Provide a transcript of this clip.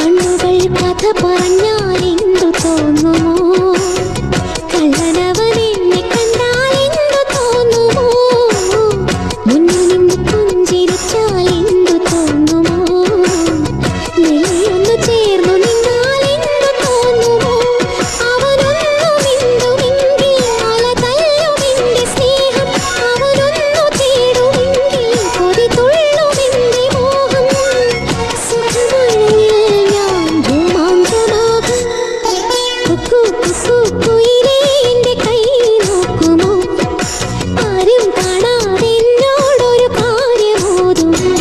കണ്ണുകൾ കഥ പറഞ്ഞാൽ എന്തു തോന്നുമോ? കള്ളനവൻ എന്നെ കണ്ടാൽ എന്തു തോന്നുമോ? മുന്നിൽ നിന്ന് പുഞ്ചിരിച്ചാൽ എന്തു തോന്നുമോ? നെയ്യൊന്നു ചേർന്നു നിന്നാൽ എന്തു തോന്നുമോ? അവനൊന്നു മിണ്ടുമെങ്കിൽ അല തല്ലുമെന്റെ സ്നേഹം. അവനൊന്നു തേടുമെങ്കിൽ കൊതി തുള്ളുമെന്റെ മോഹം. സുഖമഴയിൽ ഞാൻ രോമാഞ്ചമാകും. കുക്കു കുക്കു കുയിലേ എന്റെ കൈ നോക്കുമോ? ആരും കാണാതെ എന്നോടൊരു കാര്യമോതുമോ?